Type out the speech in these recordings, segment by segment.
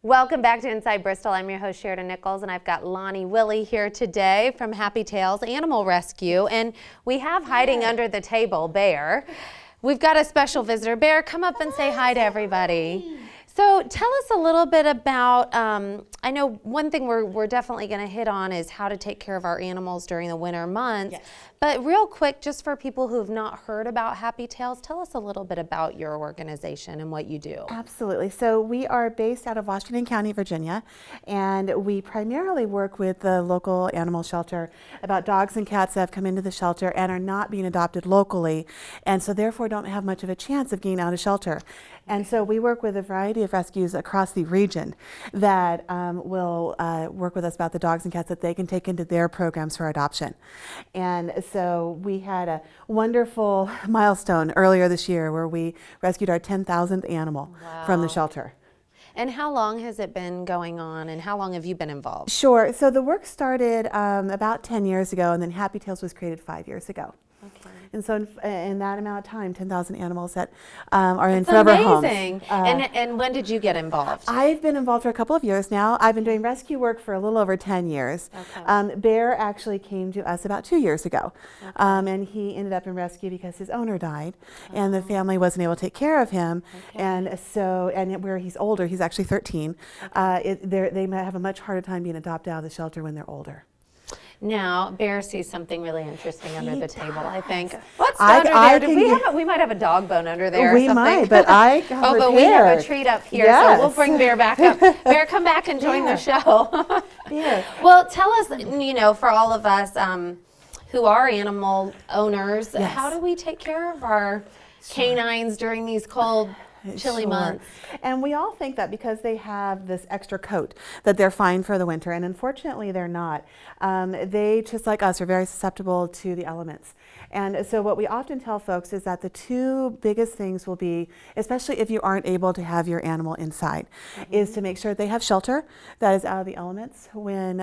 Welcome back to Inside Bristol. I'm your host, Sheridan Nichols, and I've got Lonnie Willie here today from Happy Tales Animal Rescue. And we have hiding under the table, Bear. We've got a special visitor. Bear, come up and say hi to everybody. So tell us a little bit about, I know one thing we're definitely going to hit on is how to take care of our animals during the winter months. Yes. But real quick, just for people who have not heard about Happy Tales, tell us a little bit about your organization and what you do. Absolutely. So we are based out of Washington County, Virginia, and we primarily work with the local animal shelter about dogs and cats that have come into the shelter and are not being adopted locally, and so therefore don't have much of a chance of getting out of shelter. And so we work with a variety of rescues across the region that will work with us about the dogs and cats that they can take into their programs for adoption. And so we had a wonderful milestone earlier this year where we rescued our 10,000th animal from the shelter. And how long has it been going on, and how long have you been involved? Sure. So the work started about 10 years ago, and then Happy Tales was created 5 years ago. Okay. And so in that amount of time, 10,000 animals that are in forever homes. Amazing. And when did you get involved? I've been involved for a couple of years now. I've been doing rescue work for a little over 10 years. Okay. Bear actually came to us about 2 years ago. Okay. And he ended up in rescue because his owner died, and the family wasn't able to take care of him. Okay. And so, where he's older, he's actually 13, they might have a much harder time being adopted out of the shelter when they're older. Now, Bear sees something really interesting under the table, I think. What's under there? We might have a dog bone under there or something. We might, but I got Oh, but we have a treat up here, so we'll bring Bear back up. Bear, come back and join the show. Well, tell us, for all of us who are animal owners, how do we take care of our canines during these cold, chilly months? And we all think that because they have this extra coat that they're fine for the winter, and unfortunately they're not. They, just like us, are very susceptible to the elements. And so what we often tell folks is that the two biggest things will be, especially if you aren't able to have your animal inside, is to make sure they have shelter that is out of the elements when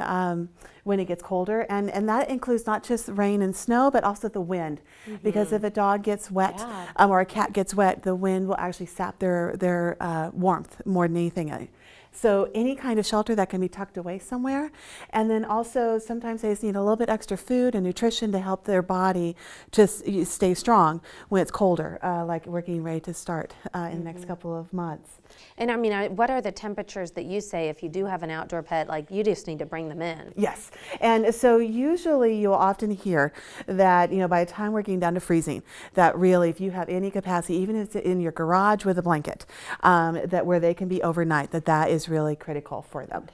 it gets colder. And that includes not just rain and snow, but also the wind. Because if a dog gets wet or a cat gets wet, the wind will actually sap their warmth more than anything. So any kind of shelter that can be tucked away somewhere. And then also sometimes they just need a little bit extra food and nutrition to help their body just stay strong when it's colder, like we're getting ready to start in the next couple of months. And I mean, what are the temperatures that you say if you do have an outdoor pet, like you just need to bring them in? Yes. And so usually you'll often hear that, by the time we're getting down to freezing, that really if you have any capacity, even if it's in your garage with a blanket, that where they can be overnight, that is really critical for them.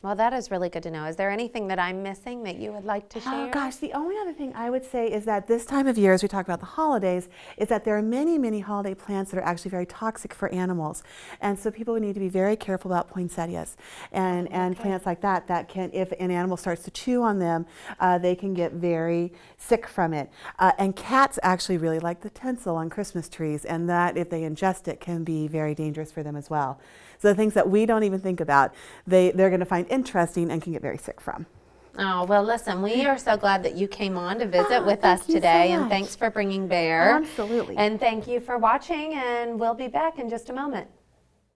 Well, that is really good to know. Is there anything that I'm missing that you would like to share? Oh gosh, the only other thing I would say is that this time of year, as we talk about the holidays, is that there are many, many holiday plants that are actually very toxic for animals. And so people need to be very careful about poinsettias and plants like that can, if an animal starts to chew on them, they can get very sick from it. And cats actually really like the tinsel on Christmas trees, and that if they ingest it can be very dangerous for them as well. So the things that we don't even think about, they're going to find interesting and can get very sick from. Oh, well, listen, we are so glad that you came on to visit with us today, and thanks for bringing Bear. Absolutely. And thank you for watching, and we'll be back in just a moment.